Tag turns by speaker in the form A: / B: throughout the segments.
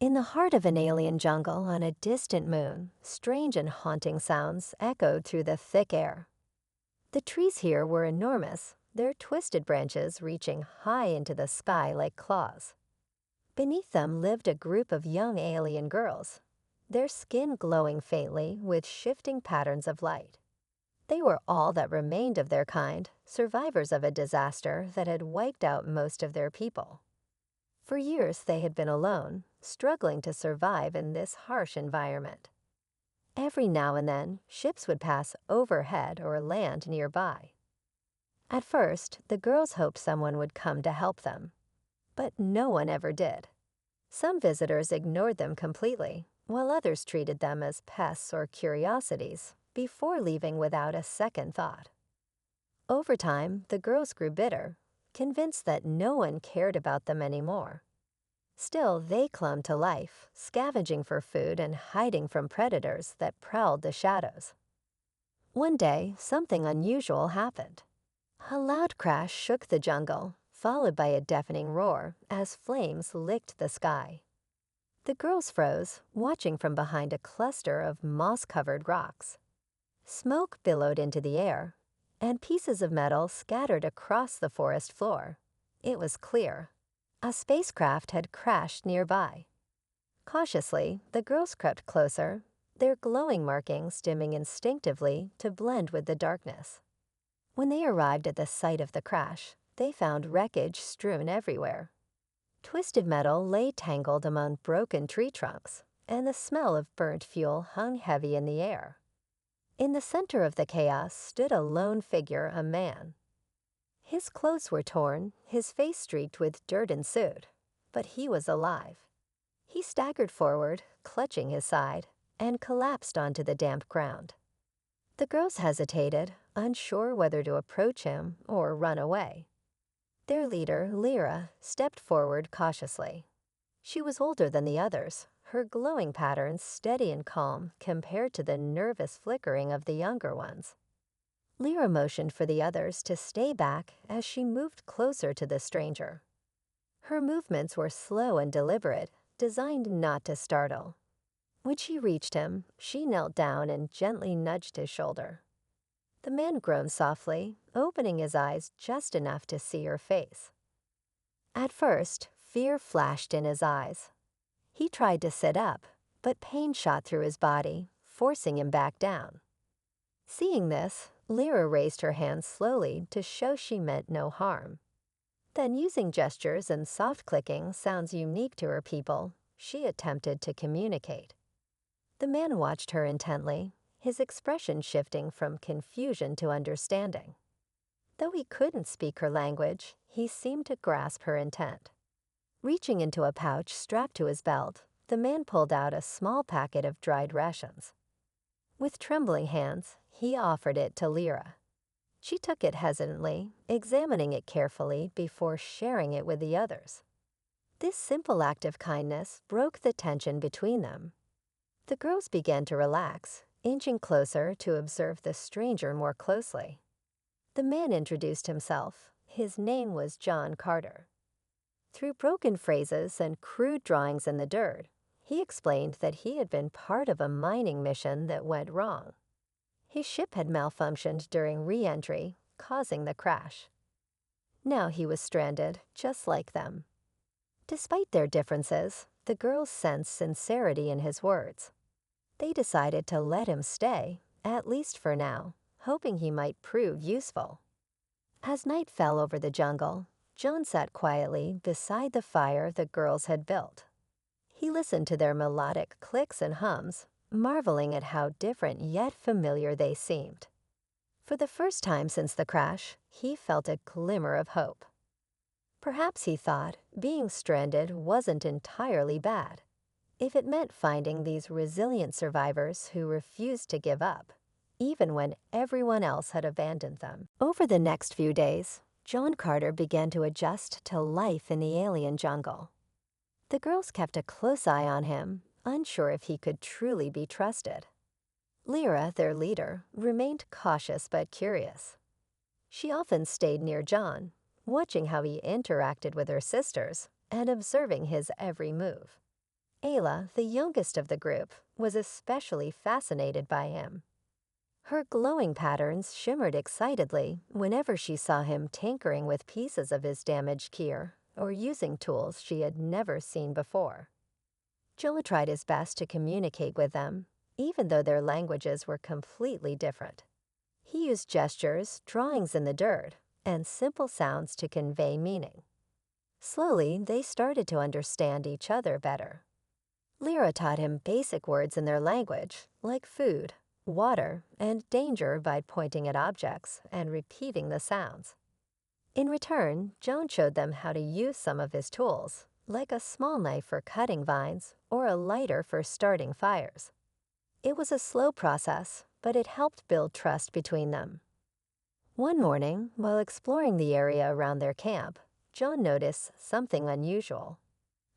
A: In the heart of an alien jungle on a distant moon, strange and haunting sounds echoed through the thick air. The trees here were enormous, their twisted branches reaching high into the sky like claws. Beneath them lived a group of young alien girls, their skin glowing faintly with shifting patterns of light. They were all that remained of their kind, survivors of a disaster that had wiped out most of their people. For years they had been alone, struggling to survive in this harsh environment. Every now and then, ships would pass overhead or land nearby. At first, the girls hoped someone would come to help them, but no one ever did. Some visitors ignored them completely, while others treated them as pests or curiosities before leaving without a second thought. Over time, the girls grew bitter, convinced that no one cared about them anymore. Still, they clung to life, scavenging for food and hiding from predators that prowled the shadows. One day, something unusual happened. A loud crash shook the jungle, followed by a deafening roar as flames licked the sky. The girls froze, watching from behind a cluster of moss-covered rocks. Smoke billowed into the air, and pieces of metal scattered across the forest floor. It was clear. A spacecraft had crashed nearby. Cautiously, the girls crept closer, their glowing markings dimming instinctively to blend with the darkness. When they arrived at the site of the crash, they found wreckage strewn everywhere. Twisted metal lay tangled among broken tree trunks, and the smell of burnt fuel hung heavy in the air. In the center of the chaos stood a lone figure, a man. His clothes were torn, his face streaked with dirt and soot, but he was alive. He staggered forward, clutching his side, and collapsed onto the damp ground. The girls hesitated, unsure whether to approach him or run away. Their leader, Lyra, stepped forward cautiously. She was older than the others, her glowing patterns steady and calm compared to the nervous flickering of the younger ones. Lyra motioned for the others to stay back as she moved closer to the stranger. Her movements were slow and deliberate, designed not to startle. When she reached him, she knelt down and gently nudged his shoulder. The man groaned softly, opening his eyes just enough to see her face. At first, fear flashed in his eyes. He tried to sit up, but pain shot through his body, forcing him back down. Seeing this, Lyra raised her hand slowly to show she meant no harm. Then, using gestures and soft clicking sounds unique to her people, she attempted to communicate. The man watched her intently, his expression shifting from confusion to understanding. Though he couldn't speak her language, he seemed to grasp her intent. Reaching into a pouch strapped to his belt, the man pulled out a small packet of dried rations. With trembling hands, he offered it to Lyra. She took it hesitantly, examining it carefully before sharing it with the others. This simple act of kindness broke the tension between them. The girls began to relax, inching closer to observe the stranger more closely. The man introduced himself. His name was John Carter. Through broken phrases and crude drawings in the dirt, he explained that he had been part of a mining mission that went wrong. His ship had malfunctioned during re-entry, causing the crash. Now he was stranded, just like them. Despite their differences, the girls sensed sincerity in his words. They decided to let him stay, at least for now, hoping he might prove useful. As night fell over the jungle, John sat quietly beside the fire the girls had built. He listened to their melodic clicks and hums, marveling at how different yet familiar they seemed. For the first time since the crash, he felt a glimmer of hope. Perhaps, he thought, being stranded wasn't entirely bad, if it meant finding these resilient survivors who refused to give up, even when everyone else had abandoned them. Over the next few days, John Carter began to adjust to life in the alien jungle. The girls kept a close eye on him, unsure if he could truly be trusted. Lyra, their leader, remained cautious but curious. She often stayed near John, watching how he interacted with her sisters and observing his every move. Ayla, the youngest of the group, was especially fascinated by him. Her glowing patterns shimmered excitedly whenever she saw him tinkering with pieces of his damaged gear or using tools she had never seen before. Joe tried his best to communicate with them, even though their languages were completely different. He used gestures, drawings in the dirt, and simple sounds to convey meaning. Slowly, they started to understand each other better. Lyra taught him basic words in their language, like food, water, and danger by pointing at objects and repeating the sounds. In return, Joan showed them how to use some of his tools, like a small knife for cutting vines or a lighter for starting fires. It was a slow process, but it helped build trust between them. One morning, while exploring the area around their camp, Joan noticed something unusual.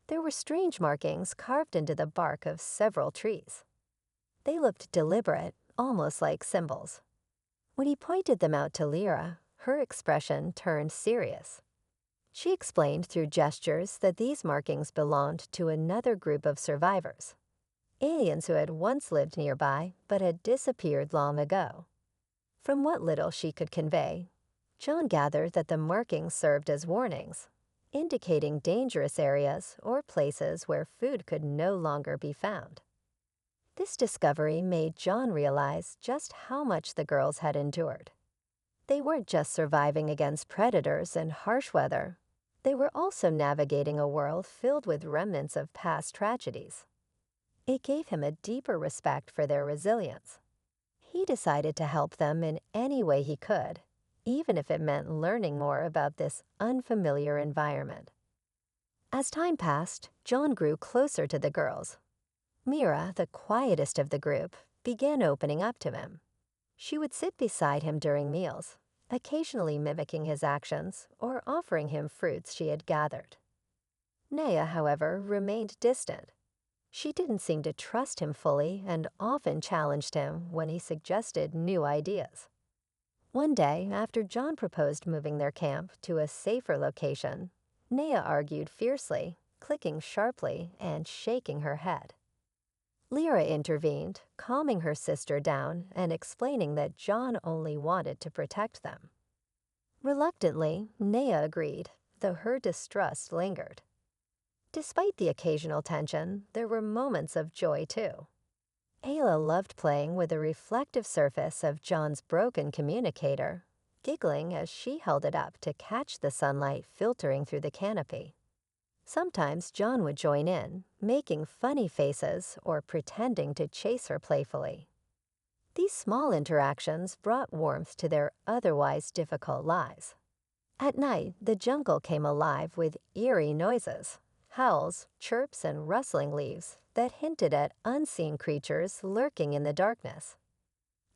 A: There were strange markings carved into the bark of several trees. They looked deliberate, almost like symbols. When he pointed them out to Lyra, her expression turned serious. She explained through gestures that these markings belonged to another group of survivors, aliens who had once lived nearby but had disappeared long ago. From what little she could convey, Joan gathered that the markings served as warnings, indicating dangerous areas or places where food could no longer be found. This discovery made John realize just how much the girls had endured. They weren't just surviving against predators and harsh weather. They were also navigating a world filled with remnants of past tragedies. It gave him a deeper respect for their resilience. He decided to help them in any way he could, even if it meant learning more about this unfamiliar environment. As time passed, John grew closer to the girls. Mira, the quietest of the group, began opening up to him. She would sit beside him during meals, occasionally mimicking his actions or offering him fruits she had gathered. Naya, however, remained distant. She didn't seem to trust him fully and often challenged him when he suggested new ideas. One day, after John proposed moving their camp to a safer location, Naya argued fiercely, clicking sharply and shaking her head. Lyra intervened, calming her sister down and explaining that John only wanted to protect them. Reluctantly, Naya agreed, though her distrust lingered. Despite the occasional tension, there were moments of joy too. Ayla loved playing with the reflective surface of John's broken communicator, giggling as she held it up to catch the sunlight filtering through the canopy. Sometimes John would join in, making funny faces or pretending to chase her playfully. These small interactions brought warmth to their otherwise difficult lives. At night, the jungle came alive with eerie noises, howls, chirps, and rustling leaves that hinted at unseen creatures lurking in the darkness.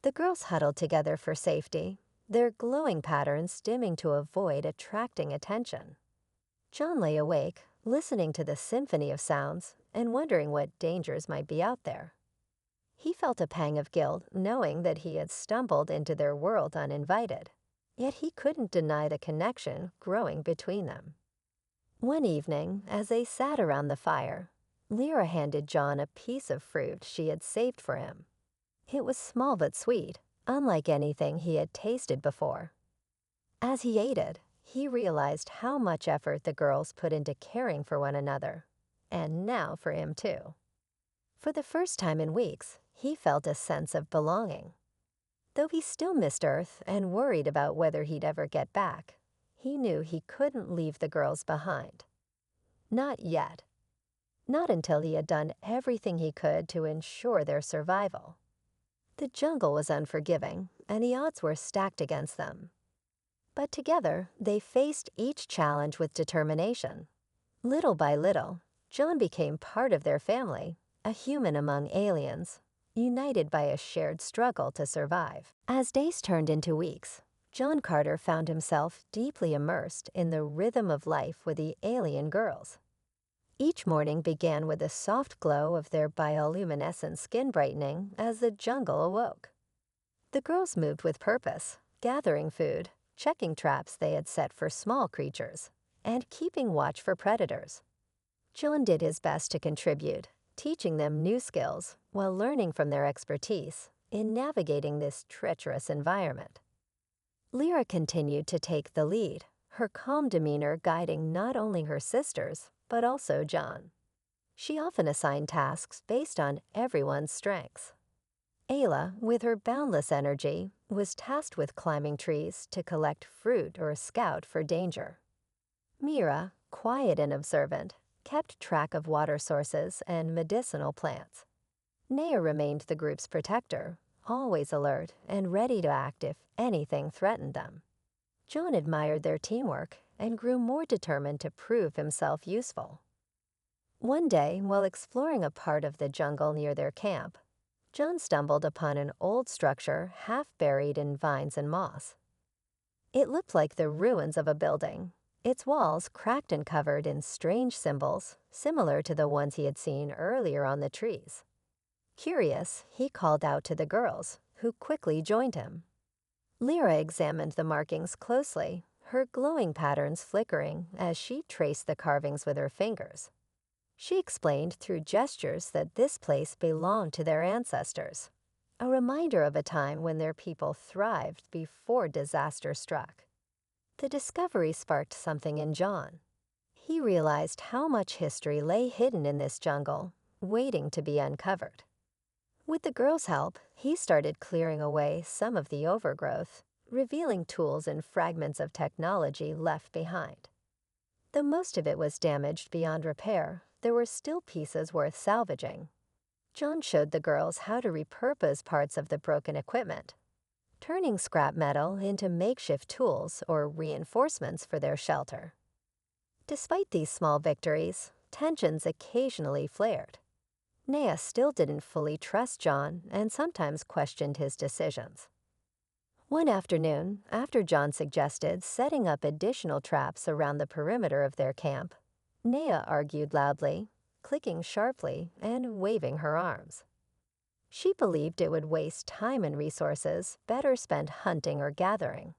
A: The girls huddled together for safety, their glowing patterns dimming to avoid attracting attention. John lay awake, listening to the symphony of sounds and wondering what dangers might be out there. He felt a pang of guilt knowing that he had stumbled into their world uninvited, yet he couldn't deny the connection growing between them. One evening, as they sat around the fire, Lyra handed John a piece of fruit she had saved for him. It was small but sweet, unlike anything he had tasted before. As he ate it, he realized how much effort the girls put into caring for one another, and now for him too. For the first time in weeks, he felt a sense of belonging. Though he still missed Earth and worried about whether he'd ever get back, he knew he couldn't leave the girls behind. Not yet. Not until he had done everything he could to ensure their survival. The jungle was unforgiving, and the odds were stacked against them. But together, they faced each challenge with determination. Little by little, John became part of their family, a human among aliens, united by a shared struggle to survive. As days turned into weeks, John Carter found himself deeply immersed in the rhythm of life with the alien girls. Each morning began with a soft glow of their bioluminescent skin brightening as the jungle awoke. The girls moved with purpose, gathering food, checking traps they had set for small creatures, and keeping watch for predators. John did his best to contribute, teaching them new skills while learning from their expertise in navigating this treacherous environment. Lyra continued to take the lead, her calm demeanor guiding not only her sisters, but also John. She often assigned tasks based on everyone's strengths. Ayla, with her boundless energy, was tasked with climbing trees to collect fruit or scout for danger. Mira, quiet and observant, kept track of water sources and medicinal plants. Nea remained the group's protector, always alert and ready to act if anything threatened them. John admired their teamwork and grew more determined to prove himself useful. One day, while exploring a part of the jungle near their camp, John stumbled upon an old structure half buried in vines and moss. It looked like the ruins of a building, its walls cracked and covered in strange symbols similar to the ones he had seen earlier on the trees. Curious, he called out to the girls, who quickly joined him. Lyra examined the markings closely, her glowing patterns flickering as she traced the carvings with her fingers. She explained through gestures that this place belonged to their ancestors, a reminder of a time when their people thrived before disaster struck. The discovery sparked something in John. He realized how much history lay hidden in this jungle, waiting to be uncovered. With the girls' help, he started clearing away some of the overgrowth, revealing tools and fragments of technology left behind. Though most of it was damaged beyond repair, there were still pieces worth salvaging. John showed the girls how to repurpose parts of the broken equipment, turning scrap metal into makeshift tools or reinforcements for their shelter. Despite these small victories, tensions occasionally flared. Nea still didn't fully trust John and sometimes questioned his decisions. One afternoon, after John suggested setting up additional traps around the perimeter of their camp, Nea argued loudly, clicking sharply and waving her arms. She believed it would waste time and resources better spent hunting or gathering.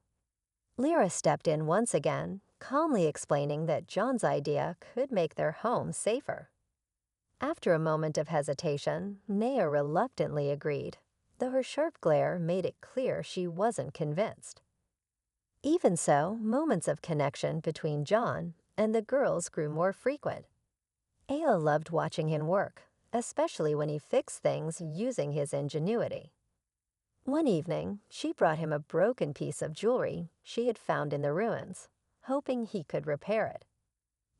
A: Lyra stepped in once again, calmly explaining that John's idea could make their home safer. After a moment of hesitation, Nea reluctantly agreed, though her sharp glare made it clear she wasn't convinced. Even so, moments of connection between John and the girls grew more frequent. Ayla loved watching him work, especially when he fixed things using his ingenuity. One evening, she brought him a broken piece of jewelry she had found in the ruins, hoping he could repair it.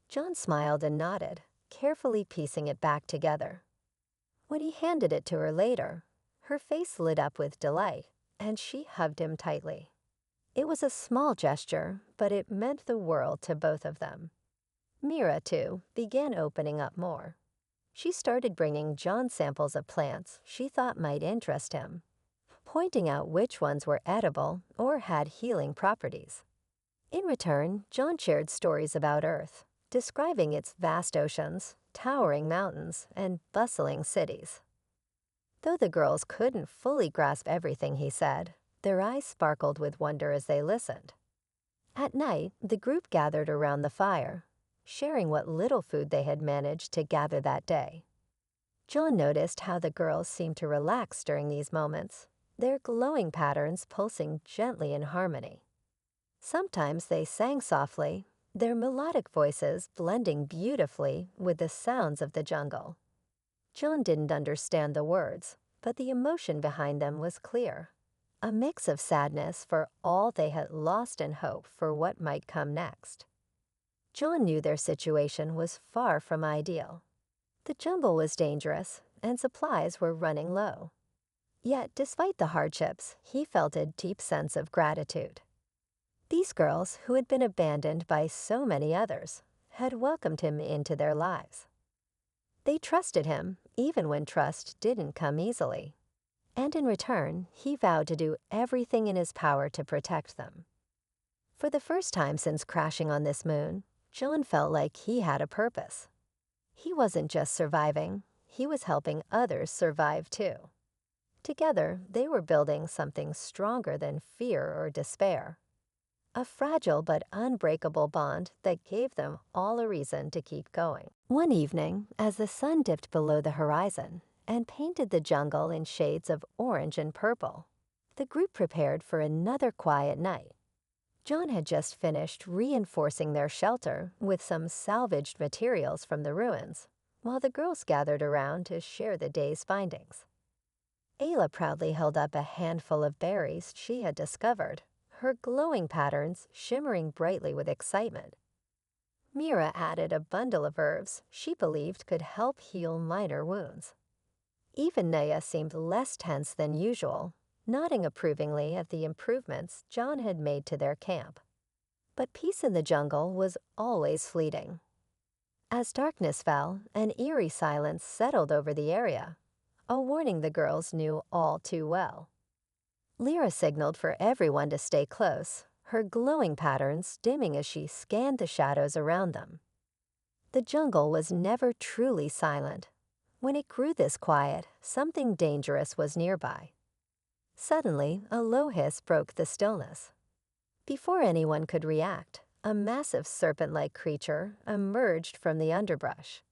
A: John smiled and nodded, carefully piecing it back together. When he handed it to her later, her face lit up with delight, and she hugged him tightly. It was a small gesture, but it meant the world to both of them. Mira, too, began opening up more. She started bringing John samples of plants she thought might interest him, pointing out which ones were edible or had healing properties. In return, John shared stories about Earth, describing its vast oceans, towering mountains, and bustling cities. Though the girls couldn't fully grasp everything he said, their eyes sparkled with wonder as they listened. At night, the group gathered around the fire, sharing what little food they had managed to gather that day. John noticed how the girls seemed to relax during these moments, their glowing patterns pulsing gently in harmony. Sometimes they sang softly, their melodic voices blending beautifully with the sounds of the jungle. John didn't understand the words, but the emotion behind them was clear, a mix of sadness for all they had lost and hope for what might come next. John knew their situation was far from ideal. The jungle was dangerous, and supplies were running low. Yet, despite the hardships, he felt a deep sense of gratitude. These girls, who had been abandoned by so many others, had welcomed him into their lives. They trusted him, even when trust didn't come easily. And in return, he vowed to do everything in his power to protect them. For the first time since crashing on this moon, John felt like he had a purpose. He wasn't just surviving, he was helping others survive too. Together, they were building something stronger than fear or despair. a fragile but unbreakable bond that gave them all a reason to keep going. One evening, as the sun dipped below the horizon and painted the jungle in shades of orange and purple, the group prepared for another quiet night. John had just finished reinforcing their shelter with some salvaged materials from the ruins, while the girls gathered around to share the day's findings. Ayla proudly held up a handful of berries she had discovered, her glowing patterns shimmering brightly with excitement. Mira added a bundle of herbs she believed could help heal minor wounds. Even Naya seemed less tense than usual, nodding approvingly at the improvements John had made to their camp. But peace in the jungle was always fleeting. As darkness fell, an eerie silence settled over the area, a warning the girls knew all too well. Lyra signaled for everyone to stay close, her glowing patterns dimming as she scanned the shadows around them. The jungle was never truly silent. When it grew this quiet, something dangerous was nearby. Suddenly, a low hiss broke the stillness. Before anyone could react, a massive serpent-like creature emerged from the underbrush.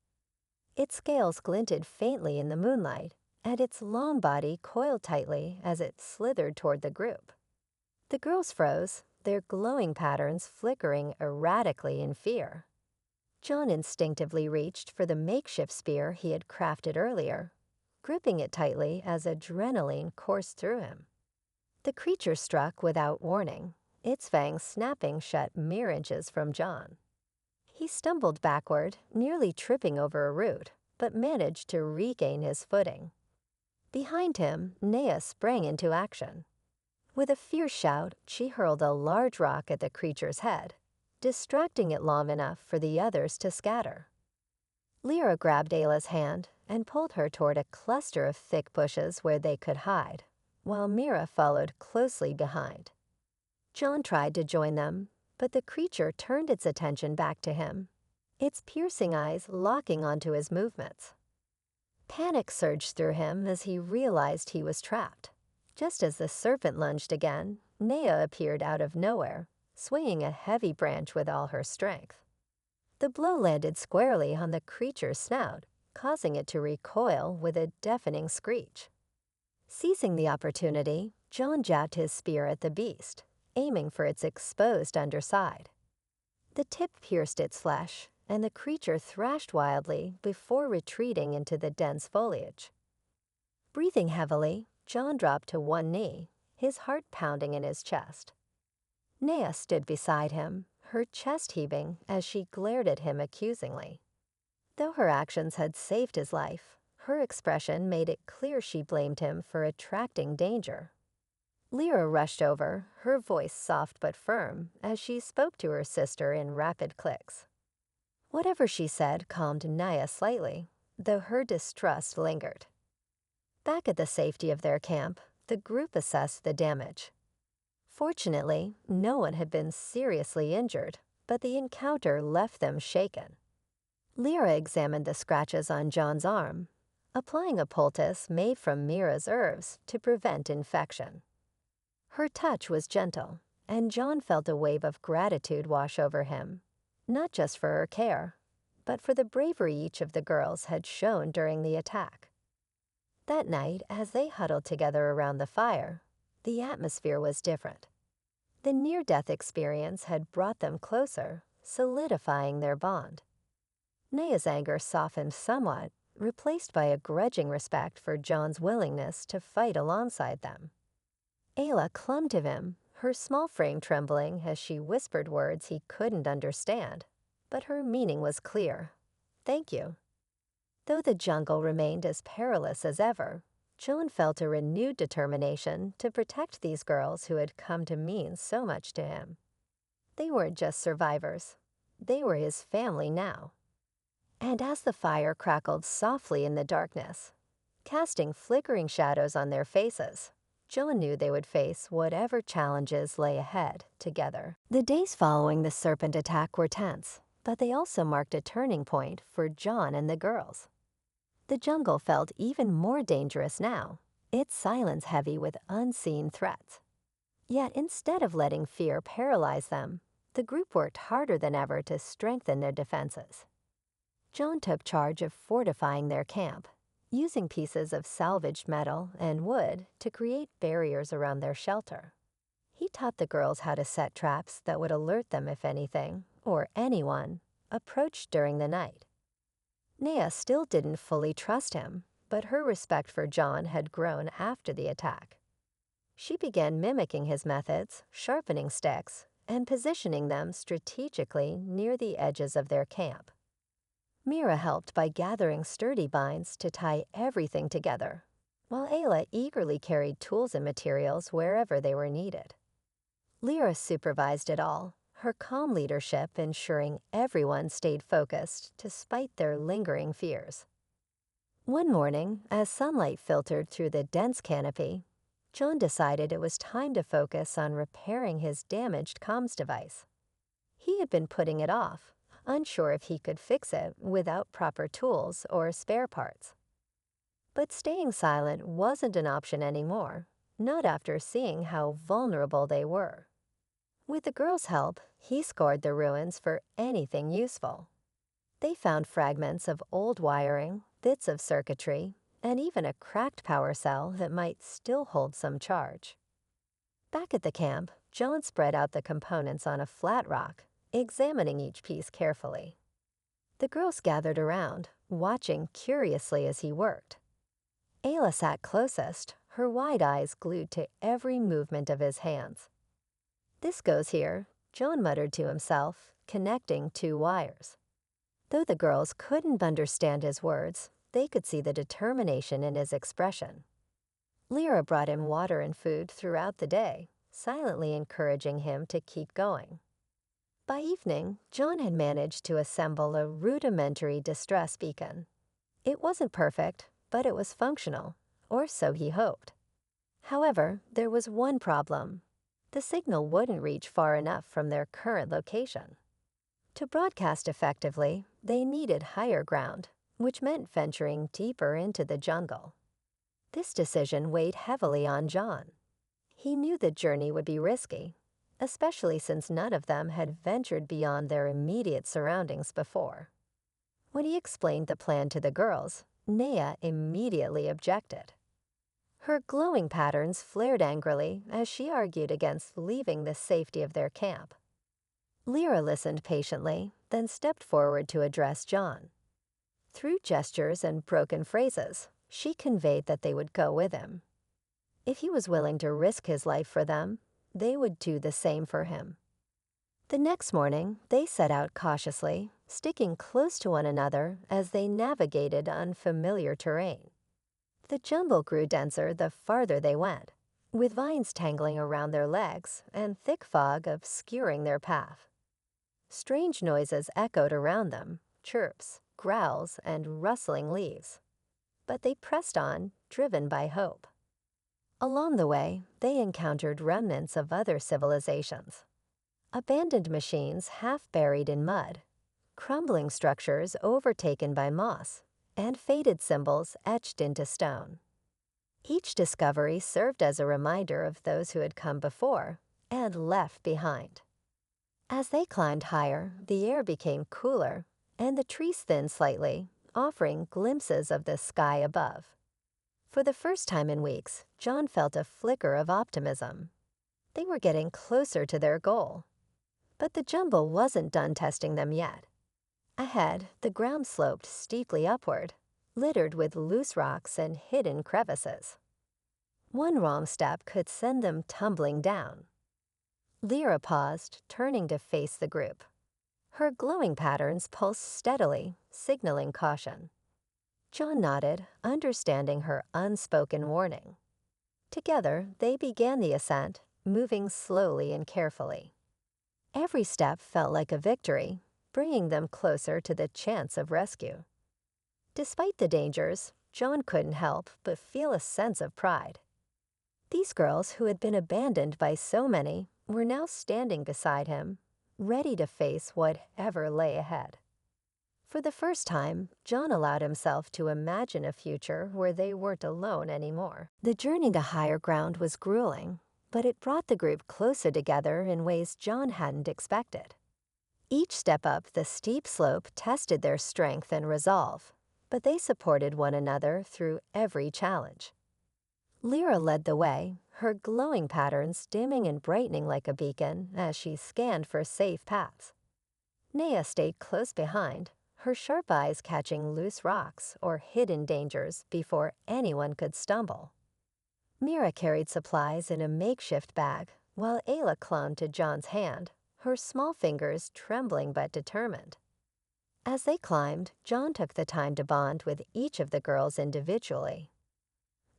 A: Its scales glinted faintly in the moonlight, and its long body coiled tightly as it slithered toward the group. The girls froze, their glowing patterns flickering erratically in fear. John instinctively reached for the makeshift spear he had crafted earlier, gripping it tightly as adrenaline coursed through him. The creature struck without warning, its fangs snapping shut mere inches from John. He stumbled backward, nearly tripping over a root, but managed to regain his footing. Behind him, Naya sprang into action. With a fierce shout, she hurled a large rock at the creature's head, distracting it long enough for the others to scatter. Lyra grabbed Ayla's hand and pulled her toward a cluster of thick bushes where they could hide, while Mira followed closely behind. John tried to join them, but the creature turned its attention back to him, its piercing eyes locking onto his movements. Panic surged through him as he realized he was trapped. Just as the serpent lunged again, Naya appeared out of nowhere, swinging a heavy branch with all her strength. The blow landed squarely on the creature's snout, causing it to recoil with a deafening screech. Seizing the opportunity, John jabbed his spear at the beast, aiming for its exposed underside. The tip pierced its flesh, and the creature thrashed wildly before retreating into the dense foliage. Breathing heavily, John dropped to one knee, his heart pounding in his chest. Naya stood beside him, her chest heaving as she glared at him accusingly. Though her actions had saved his life, her expression made it clear she blamed him for attracting danger. Lyra rushed over, her voice soft but firm, as she spoke to her sister in rapid clicks. Whatever she said calmed Naya slightly, though her distrust lingered. Back at the safety of their camp, the group assessed the damage. Fortunately, no one had been seriously injured, but the encounter left them shaken. Lyra examined the scratches on John's arm, applying a poultice made from Mira's herbs to prevent infection. Her touch was gentle, and John felt a wave of gratitude wash over him, not just for her care, but for the bravery each of the girls had shown during the attack. That night, as they huddled together around the fire, the atmosphere was different. The near-death experience had brought them closer, solidifying their bond. Naya's anger softened somewhat, replaced by a grudging respect for John's willingness to fight alongside them. Ayla clung to him, her small frame trembling as she whispered words he couldn't understand, but her meaning was clear. "Thank you." Though the jungle remained as perilous as ever, John felt a renewed determination to protect these girls who had come to mean so much to him. They weren't just survivors. They were his family now. And as the fire crackled softly in the darkness, casting flickering shadows on their faces, John knew they would face whatever challenges lay ahead together. The days following the serpent attack were tense, but they also marked a turning point for John and the girls. The jungle felt even more dangerous now, its silence heavy with unseen threats. Yet instead of letting fear paralyze them, the group worked harder than ever to strengthen their defenses. John took charge of fortifying their camp, using pieces of salvaged metal and wood to create barriers around their shelter. He taught the girls how to set traps that would alert them if anything, or anyone, approached during the night. Nea still didn't fully trust him, but her respect for John had grown after the attack. She began mimicking his methods, sharpening sticks, and positioning them strategically near the edges of their camp. Mira helped by gathering sturdy binds to tie everything together, while Ayla eagerly carried tools and materials wherever they were needed. Lyra supervised it all, her calm leadership ensuring everyone stayed focused despite their lingering fears. One morning, as sunlight filtered through the dense canopy, John decided it was time to focus on repairing his damaged comms device. He had been putting it off, unsure if he could fix it without proper tools or spare parts. But staying silent wasn't an option anymore, not after seeing how vulnerable they were. With the girls' help, he scoured the ruins for anything useful. They found fragments of old wiring, bits of circuitry, and even a cracked power cell that might still hold some charge. Back at the camp, John spread out the components on a flat rock, examining each piece carefully. The girls gathered around, watching curiously as he worked. Ayla sat closest, her wide eyes glued to every movement of his hands. "This goes here," John muttered to himself, connecting two wires. Though the girls couldn't understand his words, they could see the determination in his expression. Lyra brought him water and food throughout the day, silently encouraging him to keep going. By evening, John had managed to assemble a rudimentary distress beacon. It wasn't perfect, but it was functional, or so he hoped. However, there was one problem. The signal wouldn't reach far enough from their current location. To broadcast effectively, they needed higher ground, which meant venturing deeper into the jungle. This decision weighed heavily on John. He knew the journey would be risky, especially since none of them had ventured beyond their immediate surroundings before. When he explained the plan to the girls, Nea immediately objected. Her glowing patterns flared angrily as she argued against leaving the safety of their camp. Lyra listened patiently, then stepped forward to address John. Through gestures and broken phrases, she conveyed that they would go with him. If he was willing to risk his life for them, they would do the same for him. The next morning, they set out cautiously, sticking close to one another as they navigated unfamiliar terrain. The jungle grew denser the farther they went, with vines tangling around their legs and thick fog obscuring their path. Strange noises echoed around them, chirps, growls, and rustling leaves. But they pressed on, driven by hope. Along the way, they encountered remnants of other civilizations. Abandoned machines half buried in mud, crumbling structures overtaken by moss, and faded symbols etched into stone. Each discovery served as a reminder of those who had come before and left behind. As they climbed higher, the air became cooler, and the trees thinned slightly, offering glimpses of the sky above. For the first time in weeks, John felt a flicker of optimism. They were getting closer to their goal. But the jungle wasn't done testing them yet. Ahead, the ground sloped steeply upward, littered with loose rocks and hidden crevices. One wrong step could send them tumbling down. Lyra paused, turning to face the group. Her glowing patterns pulsed steadily, signaling caution. John nodded, understanding her unspoken warning. Together, they began the ascent, moving slowly and carefully. Every step felt like a victory, bringing them closer to the chance of rescue. Despite the dangers, John couldn't help but feel a sense of pride. These girls, who had been abandoned by so many, were now standing beside him, ready to face whatever lay ahead. For the first time, John allowed himself to imagine a future where they weren't alone anymore. The journey to higher ground was grueling, but it brought the group closer together in ways John hadn't expected. Each step up the steep slope tested their strength and resolve, but they supported one another through every challenge. Lyra led the way, her glowing patterns dimming and brightening like a beacon as she scanned for safe paths. Nea stayed close behind, her sharp eyes catching loose rocks or hidden dangers before anyone could stumble. Mira carried supplies in a makeshift bag, while Ayla clung to John's hand, her small fingers trembling but determined. As they climbed, John took the time to bond with each of the girls individually.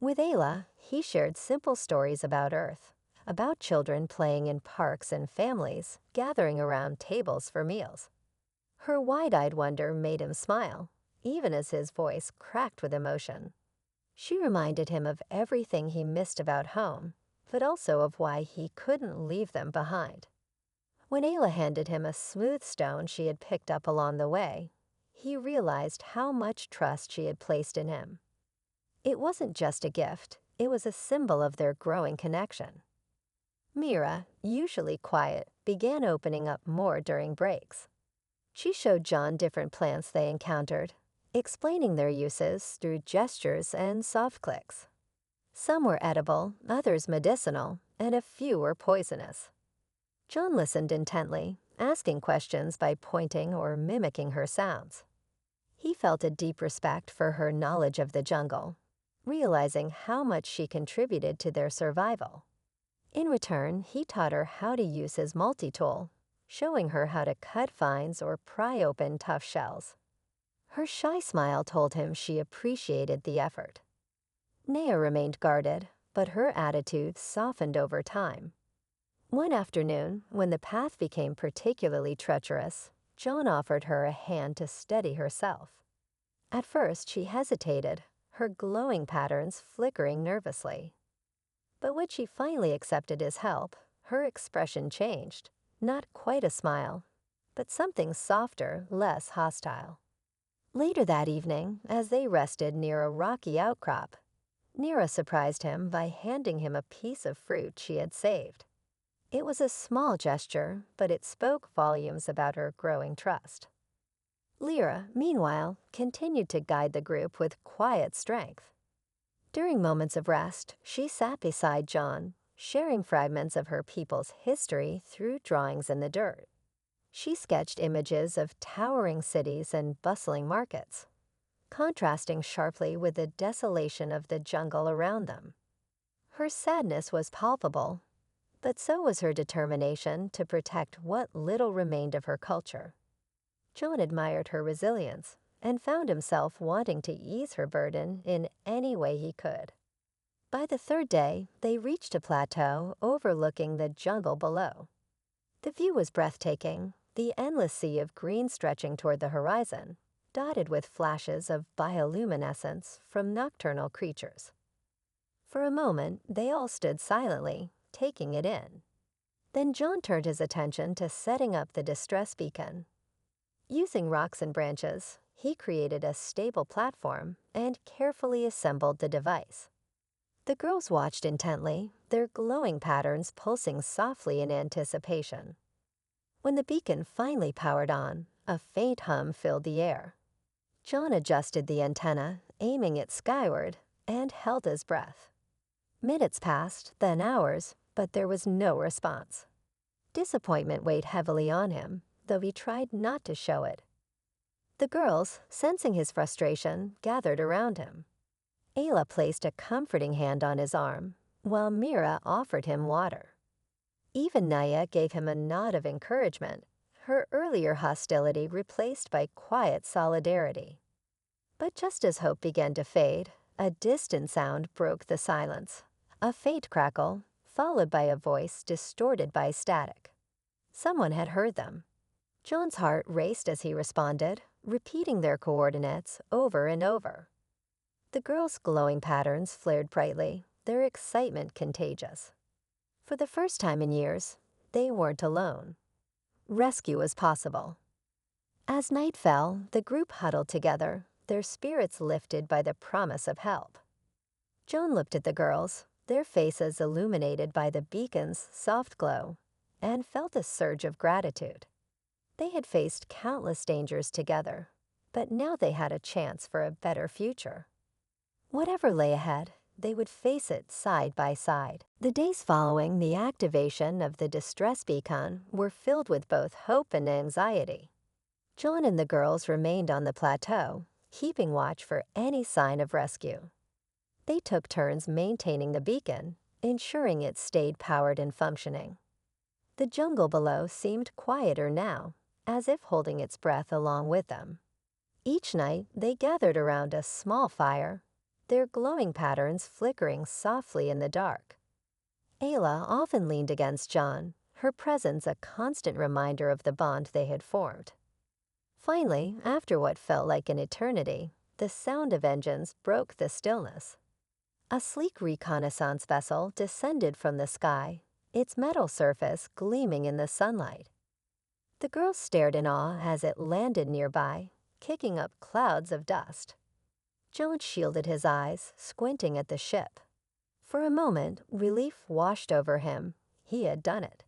A: With Ayla, he shared simple stories about Earth, about children playing in parks and families gathering around tables for meals. Her wide-eyed wonder made him smile, even as his voice cracked with emotion. She reminded him of everything he missed about home, but also of why he couldn't leave them behind. When Ayla handed him a smooth stone she had picked up along the way, he realized how much trust she had placed in him. It wasn't just a gift, it was a symbol of their growing connection. Mira, usually quiet, began opening up more during breaks. She showed John different plants they encountered, explaining their uses through gestures and soft clicks. Some were edible, others medicinal, and a few were poisonous. John listened intently, asking questions by pointing or mimicking her sounds. He felt a deep respect for her knowledge of the jungle, realizing how much she contributed to their survival. In return, he taught her how to use his multi-tool, showing her how to cut vines or pry open tough shells. Her shy smile told him she appreciated the effort. Nea remained guarded, but her attitude softened over time. One afternoon, when the path became particularly treacherous, John offered her a hand to steady herself. At first, she hesitated, her glowing patterns flickering nervously. But when she finally accepted his help, her expression changed. Not quite a smile, but something softer, less hostile. Later that evening, as they rested near a rocky outcrop, Nera surprised him by handing him a piece of fruit she had saved. It was a small gesture, but it spoke volumes about her growing trust. Lyra, meanwhile, continued to guide the group with quiet strength. During moments of rest, she sat beside John, sharing fragments of her people's history through drawings in the dirt. She sketched images of towering cities and bustling markets, contrasting sharply with the desolation of the jungle around them. Her sadness was palpable, but so was her determination to protect what little remained of her culture. John admired her resilience and found himself wanting to ease her burden in any way he could. By the third day, they reached a plateau overlooking the jungle below. The view was breathtaking, the endless sea of green stretching toward the horizon, dotted with flashes of bioluminescence from nocturnal creatures. For a moment, they all stood silently, taking it in. Then John turned his attention to setting up the distress beacon. Using rocks and branches, he created a stable platform and carefully assembled the device. The girls watched intently, their glowing patterns pulsing softly in anticipation. When the beacon finally powered on, a faint hum filled the air. John adjusted the antenna, aiming it skyward, and held his breath. Minutes passed, then hours, but there was no response. Disappointment weighed heavily on him, though he tried not to show it. The girls, sensing his frustration, gathered around him. Ayla placed a comforting hand on his arm, while Mira offered him water. Even Naya gave him a nod of encouragement, her earlier hostility replaced by quiet solidarity. But just as hope began to fade, a distant sound broke the silence, a faint crackle, followed by a voice distorted by static. Someone had heard them. John's heart raced as he responded, repeating their coordinates over and over. The girls' glowing patterns flared brightly, their excitement contagious. For the first time in years, they weren't alone. Rescue was possible. As night fell, the group huddled together, their spirits lifted by the promise of help. Joan looked at the girls, their faces illuminated by the beacon's soft glow, and felt a surge of gratitude. They had faced countless dangers together, but now they had a chance for a better future. Whatever lay ahead, they would face it side by side. The days following the activation of the distress beacon were filled with both hope and anxiety. John and the girls remained on the plateau, keeping watch for any sign of rescue. They took turns maintaining the beacon, ensuring it stayed powered and functioning. The jungle below seemed quieter now, as if holding its breath along with them. Each night, they gathered around a small fire, their glowing patterns flickering softly in the dark. Ayla often leaned against John, her presence a constant reminder of the bond they had formed. Finally, after what felt like an eternity, the sound of engines broke the stillness. A sleek reconnaissance vessel descended from the sky, its metal surface gleaming in the sunlight. The girls stared in awe as it landed nearby, kicking up clouds of dust. John shielded his eyes, squinting at the ship. For a moment, relief washed over him. He had done it.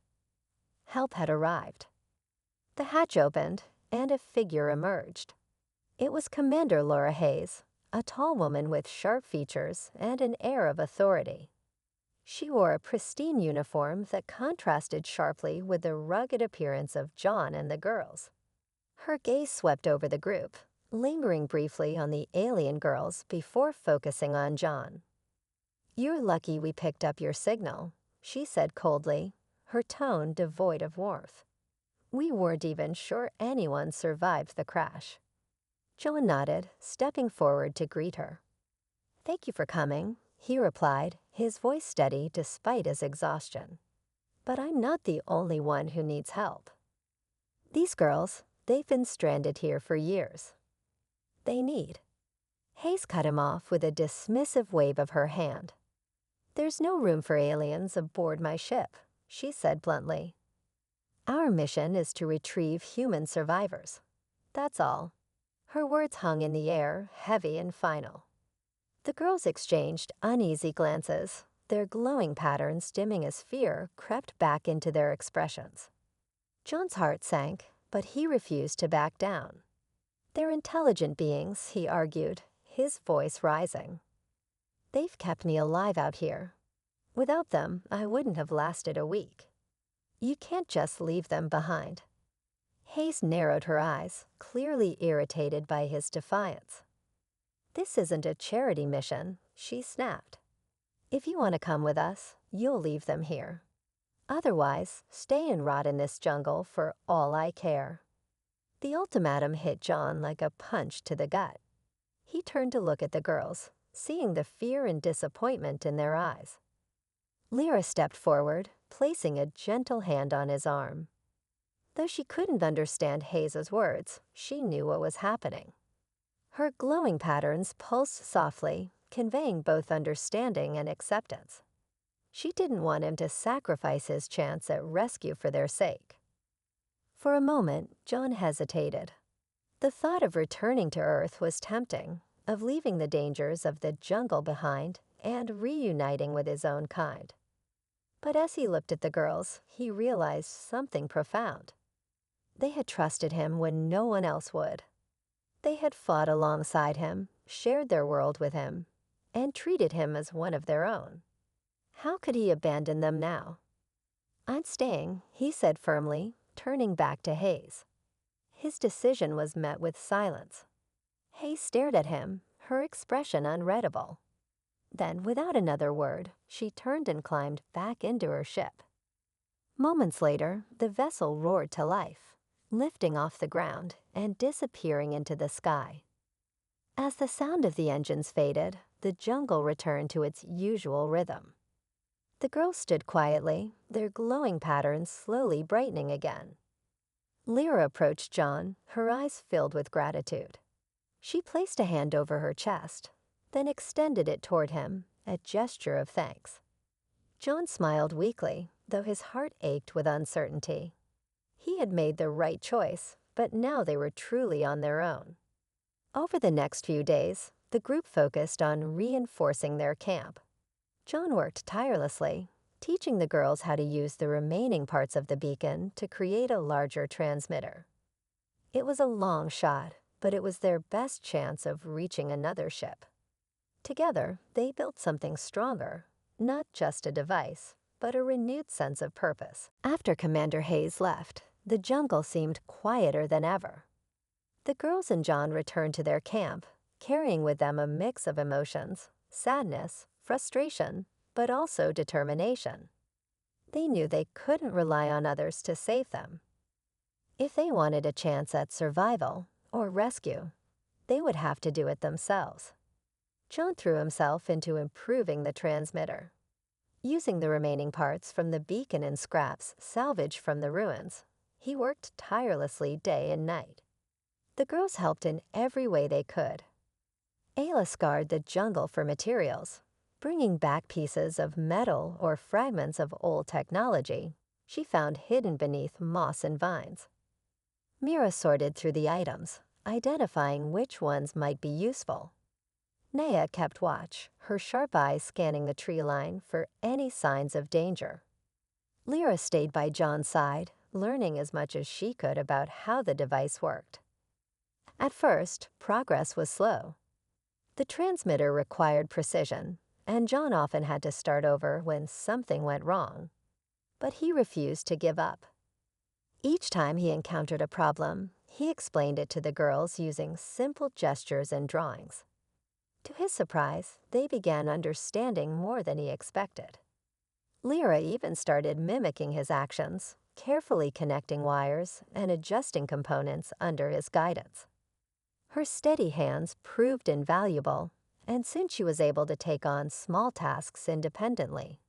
A: Help had arrived. The hatch opened, and a figure emerged. It was Commander Laura Hayes, a tall woman with sharp features and an air of authority. She wore a pristine uniform that contrasted sharply with the rugged appearance of John and the girls. Her gaze swept over the group, lingering briefly on the alien girls before focusing on John. "You're lucky we picked up your signal," she said coldly, her tone devoid of warmth. "We weren't even sure anyone survived the crash." John nodded, stepping forward to greet her. "Thank you for coming," he replied, his voice steady despite his exhaustion. "But I'm not the only one who needs help. These girls, they've been stranded here for years. They need—" Hayes cut him off with a dismissive wave of her hand. "There's no room for aliens aboard my ship," she said bluntly. "Our mission is to retrieve human survivors. That's all." Her words hung in the air, heavy and final. The girls exchanged uneasy glances, their glowing patterns dimming as fear crept back into their expressions. John's heart sank, but he refused to back down. "They're intelligent beings," he argued, his voice rising. "They've kept me alive out here. Without them, I wouldn't have lasted a week. You can't just leave them behind." Hayes narrowed her eyes, clearly irritated by his defiance. "This isn't a charity mission," she snapped. "If you want to come with us, you'll leave them here. Otherwise, stay and rot in this jungle for all I care." The ultimatum hit John like a punch to the gut. He turned to look at the girls, seeing the fear and disappointment in their eyes. Lyra stepped forward, placing a gentle hand on his arm. Though she couldn't understand Hayes's words, she knew what was happening. Her glowing patterns pulsed softly, conveying both understanding and acceptance. She didn't want him to sacrifice his chance at rescue for their sake. For a moment, John hesitated. The thought of returning to Earth was tempting, of leaving the dangers of the jungle behind and reuniting with his own kind. But as he looked at the girls, he realized something profound. They had trusted him when no one else would. They had fought alongside him, shared their world with him, and treated him as one of their own. How could he abandon them now? "I'm staying," he said firmly, turning back to Hayes. His decision was met with silence. Hayes stared at him, her expression unreadable. Then, without another word, she turned and climbed back into her ship. Moments later, the vessel roared to life, lifting off the ground and disappearing into the sky. As the sound of the engines faded, the jungle returned to its usual rhythm. The girls stood quietly, their glowing patterns slowly brightening again. Lyra approached John, her eyes filled with gratitude. She placed a hand over her chest, then extended it toward him, a gesture of thanks. John smiled weakly, though his heart ached with uncertainty. He had made the right choice, but now they were truly on their own. Over the next few days, the group focused on reinforcing their camp. John worked tirelessly, teaching the girls how to use the remaining parts of the beacon to create a larger transmitter. It was a long shot, but it was their best chance of reaching another ship. Together, they built something stronger, not just a device, but a renewed sense of purpose. After Commander Hayes left, the jungle seemed quieter than ever. The girls and John returned to their camp, carrying with them a mix of emotions, sadness, frustration, but also determination. They knew they couldn't rely on others to save them. If they wanted a chance at survival or rescue, they would have to do it themselves. John threw himself into improving the transmitter. Using the remaining parts from the beacon and scraps salvaged from the ruins, he worked tirelessly day and night. The girls helped in every way they could. Ayla scoured the jungle for materials, bringing back pieces of metal or fragments of old technology she found hidden beneath moss and vines. Mira sorted through the items, identifying which ones might be useful. Naya kept watch, her sharp eyes scanning the tree line for any signs of danger. Lyra stayed by John's side, learning as much as she could about how the device worked. At first, progress was slow. The transmitter required precision, and John often had to start over when something went wrong. But he refused to give up. Each time he encountered a problem, he explained it to the girls using simple gestures and drawings. To his surprise, they began understanding more than he expected. Lyra even started mimicking his actions, carefully connecting wires and adjusting components under his guidance. Her steady hands proved invaluable, and soon she was able to take on small tasks independently.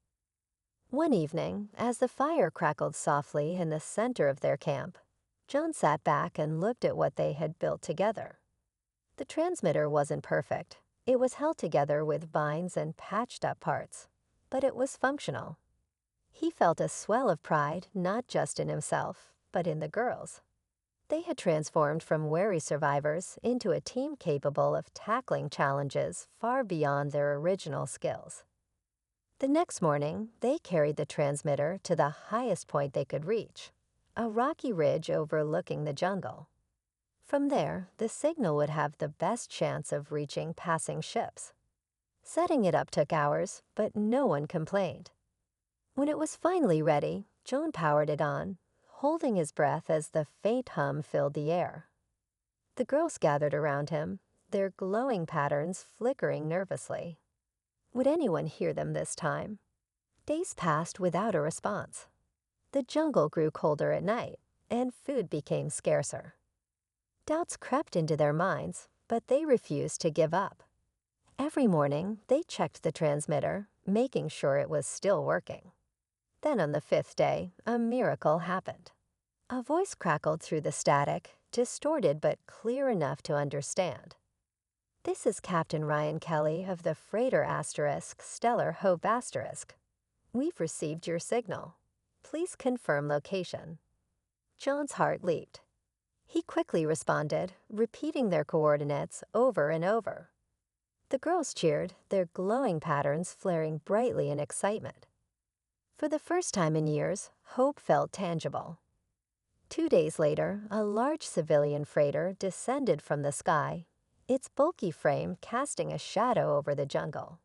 A: One evening, as the fire crackled softly in the center of their camp, John sat back and looked at what they had built together. The transmitter wasn't perfect. It was held together with vines and patched-up parts, but it was functional. He felt a swell of pride not just in himself, but in the girls. They had transformed from wary survivors into a team capable of tackling challenges far beyond their original skills. The next morning, they carried the transmitter to the highest point they could reach, a rocky ridge overlooking the jungle. From there, the signal would have the best chance of reaching passing ships. Setting it up took hours, but no one complained. When it was finally ready, John powered it on, holding his breath as the faint hum filled the air. The girls gathered around him, their glowing patterns flickering nervously. Would anyone hear them this time? Days passed without a response. The jungle grew colder at night, and food became scarcer. Doubts crept into their minds, but they refused to give up. Every morning, they checked the transmitter, making sure it was still working. Then on the fifth day, a miracle happened. A voice crackled through the static, distorted but clear enough to understand. "This is Captain Ryan Kelly of the freighter asterisk Stellar Hope asterisk. We've received your signal. Please confirm location." John's heart leaped. He quickly responded, repeating their coordinates over and over. The girls cheered, their glowing patterns flaring brightly in excitement. For the first time in years, hope felt tangible. 2 days later, a large civilian freighter descended from the sky, its bulky frame casting a shadow over the jungle.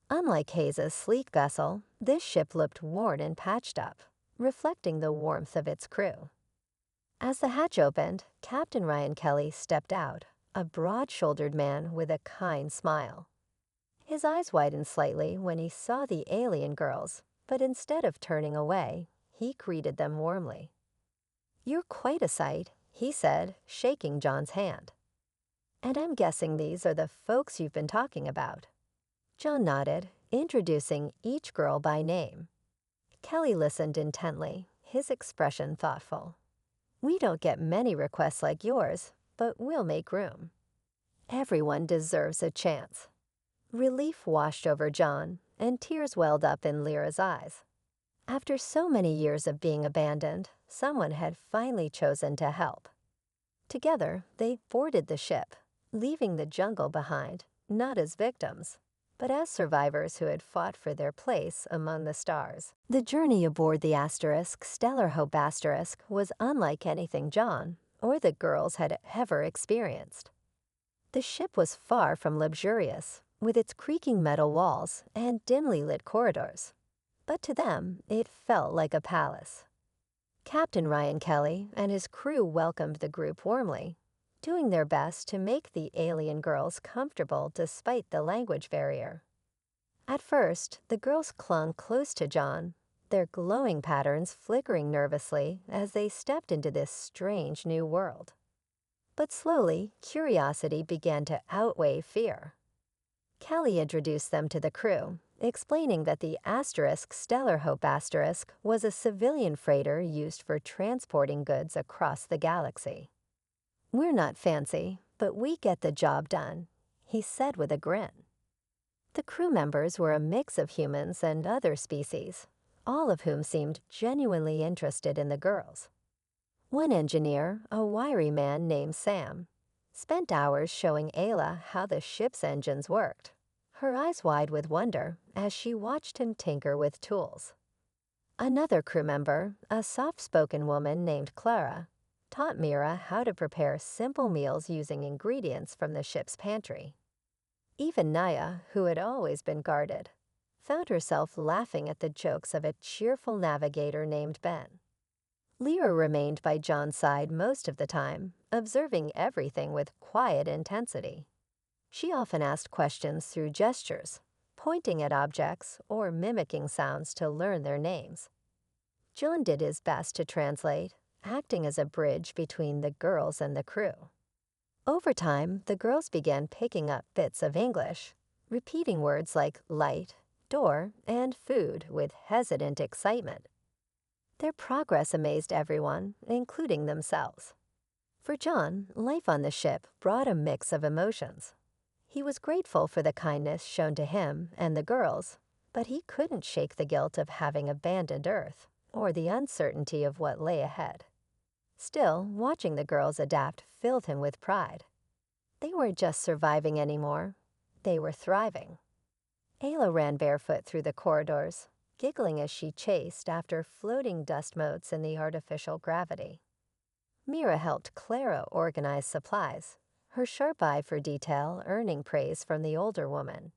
A: Unlike Hayes' sleek vessel, this ship looked worn and patched up, reflecting the warmth of its crew. As the hatch opened, Captain Ryan Kelly stepped out, a broad-shouldered man with a kind smile. His eyes widened slightly when he saw the alien girls, but instead of turning away, he greeted them warmly. "You're quite a sight," he said, shaking John's hand. "And I'm guessing these are the folks you've been talking about." John nodded, introducing each girl by name. Kelly listened intently, his expression thoughtful. "We don't get many requests like yours, but we'll make room. Everyone deserves a chance." Relief washed over John, and tears welled up in Lyra's eyes. After so many years of being abandoned, someone had finally chosen to help. Together, they boarded the ship, leaving the jungle behind, not as victims, but as survivors who had fought for their place among the stars. The journey aboard the Stellar Hope was unlike anything John or the girls had ever experienced. The ship was far from luxurious, with its creaking metal walls and dimly lit corridors, but to them it felt like a palace. Captain Ryan Kelly and his crew welcomed the group warmly, doing their best to make the alien girls comfortable despite the language barrier. At first, the girls clung close to John, their glowing patterns flickering nervously as they stepped into this strange new world. But slowly, curiosity began to outweigh fear. Kelly introduced them to the crew, explaining that the Stellar Hope was a civilian freighter used for transporting goods across the galaxy. "We're not fancy, but we get the job done," he said with a grin. The crew members were a mix of humans and other species, all of whom seemed genuinely interested in the girls. One engineer, a wiry man named Sam, spent hours showing Ayla how the ship's engines worked, her eyes wide with wonder as she watched him tinker with tools. Another crew member, a soft-spoken woman named Clara, taught Mira how to prepare simple meals using ingredients from the ship's pantry. Even Naya, who had always been guarded, found herself laughing at the jokes of a cheerful navigator named Ben. Lyra remained by John's side most of the time, observing everything with quiet intensity. She often asked questions through gestures, pointing at objects or mimicking sounds to learn their names. John did his best to translate, acting as a bridge between the girls and the crew. Over time, the girls began picking up bits of English, repeating words like light, door, and food with hesitant excitement. Their progress amazed everyone, including themselves. For John, life on the ship brought a mix of emotions. He was grateful for the kindness shown to him and the girls, but he couldn't shake the guilt of having abandoned Earth or the uncertainty of what lay ahead. Still, watching the girls adapt filled him with pride. They weren't just surviving anymore, they were thriving. Ayla ran barefoot through the corridors, giggling as she chased after floating dust motes in the artificial gravity. Mira helped Clara organize supplies, her sharp eye for detail earning praise from the older woman.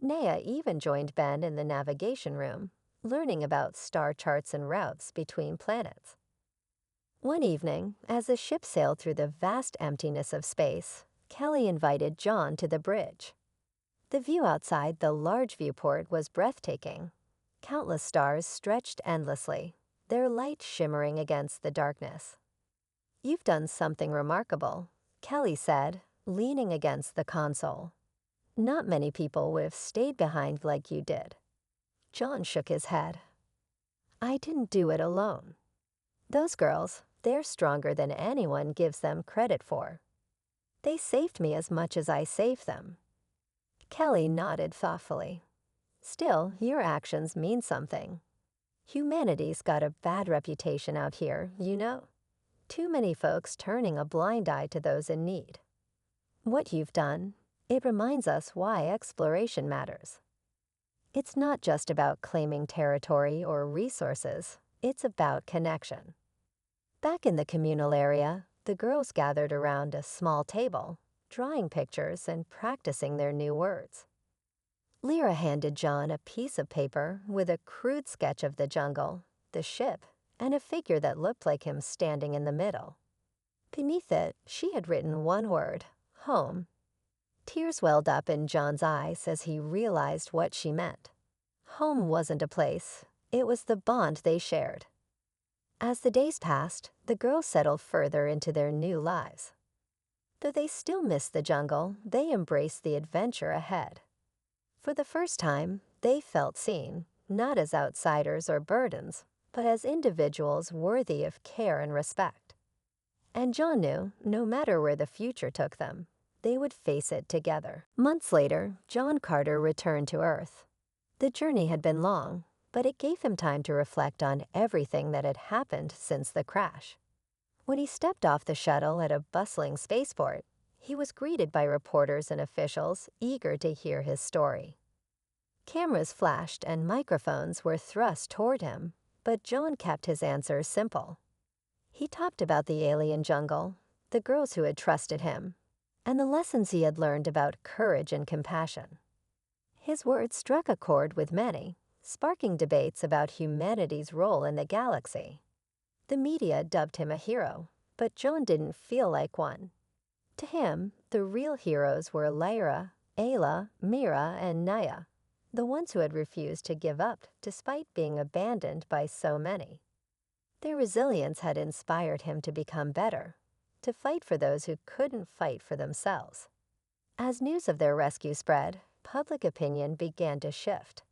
A: Naya even joined Ben in the navigation room, learning about star charts and routes between planets. One evening, as the ship sailed through the vast emptiness of space, Kelly invited John to the bridge. The view outside the large viewport was breathtaking. Countless stars stretched endlessly, their light shimmering against the darkness. "You've done something remarkable," Kelly said, leaning against the console. "Not many people would have stayed behind like you did." John shook his head. "I didn't do it alone. Those girls, they're stronger than anyone gives them credit for. They saved me as much as I saved them." Kelly nodded thoughtfully. "Still, your actions mean something. Humanity's got a bad reputation out here, you know. Too many folks turning a blind eye to those in need. What you've done, it reminds us why exploration matters. It's not just about claiming territory or resources, it's about connection." Back in the communal area, the girls gathered around a small table, drawing pictures and practicing their new words. Lyra handed John a piece of paper with a crude sketch of the jungle, the ship, and a figure that looked like him standing in the middle. Beneath it, she had written one word, home. Tears welled up in John's eyes as he realized what she meant. Home wasn't a place, it was the bond they shared. As the days passed, the girls settled further into their new lives. Though they still missed the jungle, they embraced the adventure ahead. For the first time, they felt seen, not as outsiders or burdens, but as individuals worthy of care and respect. And John knew, no matter where the future took them, they would face it together. Months later, John Carter returned to Earth. The journey had been long, but it gave him time to reflect on everything that had happened since the crash. When he stepped off the shuttle at a bustling spaceport, He was greeted by reporters and officials eager to hear his story. Cameras flashed and microphones were thrust toward him, but John kept his answers simple. He talked about the alien jungle, the girls who had trusted him, and the lessons he had learned about courage and compassion. His words struck a chord with many, sparking debates about humanity's role in the galaxy. The media dubbed him a hero, but John didn't feel like one. To him, the real heroes were Lyra, Ayla, Mira, and Naya, the ones who had refused to give up despite being abandoned by so many. Their resilience had inspired him to become better, to fight for those who couldn't fight for themselves. As news of their rescue spread, public opinion began to shift.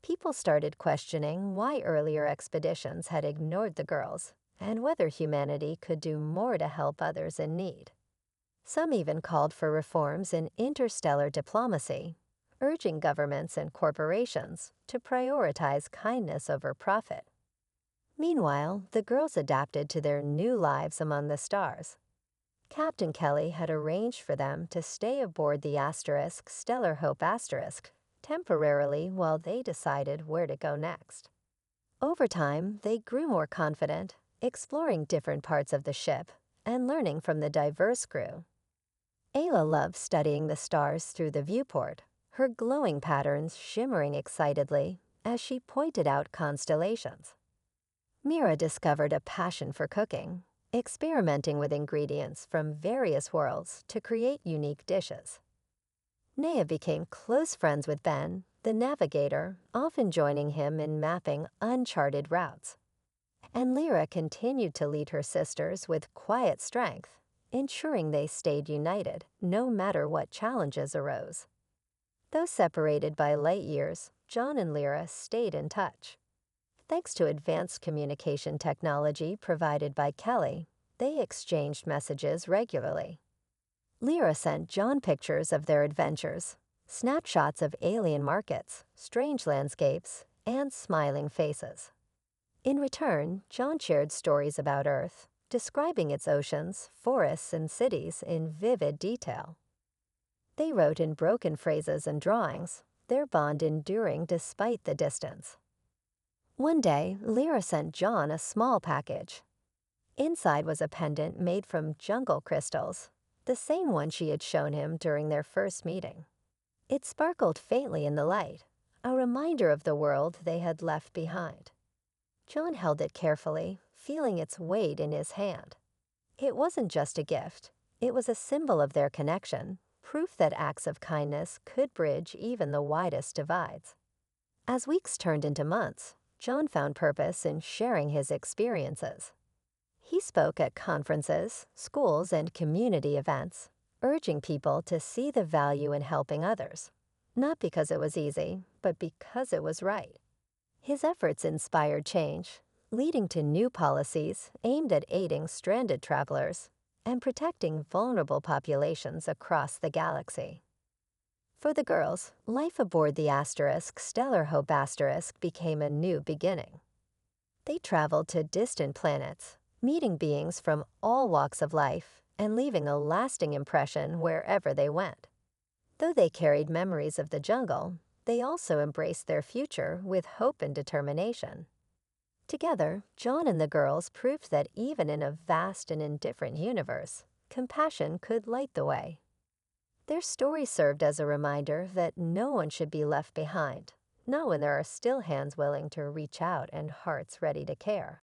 A: People started questioning why earlier expeditions had ignored the girls and whether humanity could do more to help others in need. Some even called for reforms in interstellar diplomacy, urging governments and corporations to prioritize kindness over profit. Meanwhile, the girls adapted to their new lives among the stars. Captain Kelly had arranged for them to stay aboard the Stellar Hope temporarily while they decided where to go next. Over time, they grew more confident, exploring different parts of the ship and learning from the diverse crew. Ayla loved studying the stars through the viewport, her glowing patterns shimmering excitedly as she pointed out constellations. Mira discovered a passion for cooking, experimenting with ingredients from various worlds to create unique dishes. Naya became close friends with Ben, the navigator, often joining him in mapping uncharted routes. And Lyra continued to lead her sisters with quiet strength, ensuring they stayed united no matter what challenges arose. Though separated by light years, John and Lyra stayed in touch. Thanks to advanced communication technology provided by Kelly, they exchanged messages regularly. Lyra sent John pictures of their adventures, snapshots of alien markets, strange landscapes, and smiling faces. In return, John shared stories about Earth, describing its oceans, forests, and cities in vivid detail. They wrote in broken phrases and drawings, their bond enduring despite the distance. One day, Lyra sent John a small package. Inside was a pendant made from jungle crystals, the same one she had shown him during their first meeting. It sparkled faintly in the light, a reminder of the world they had left behind. John held it carefully, feeling its weight in his hand. It wasn't just a gift. It was a symbol of their connection, proof that acts of kindness could bridge even the widest divides. As weeks turned into months, John found purpose in sharing his experiences. He spoke at conferences, schools, and community events, urging people to see the value in helping others, not because it was easy, but because it was right. His efforts inspired change, leading to new policies aimed at aiding stranded travelers and protecting vulnerable populations across the galaxy. For the girls, life aboard the Stellar Hope became a new beginning. They traveled to distant planets, meeting beings from all walks of life and leaving a lasting impression wherever they went. Though they carried memories of the jungle, they also embraced their future with hope and determination. Together, John and the girls proved that even in a vast and indifferent universe, compassion could light the way. Their story served as a reminder that no one should be left behind, not when there are still hands willing to reach out and hearts ready to care.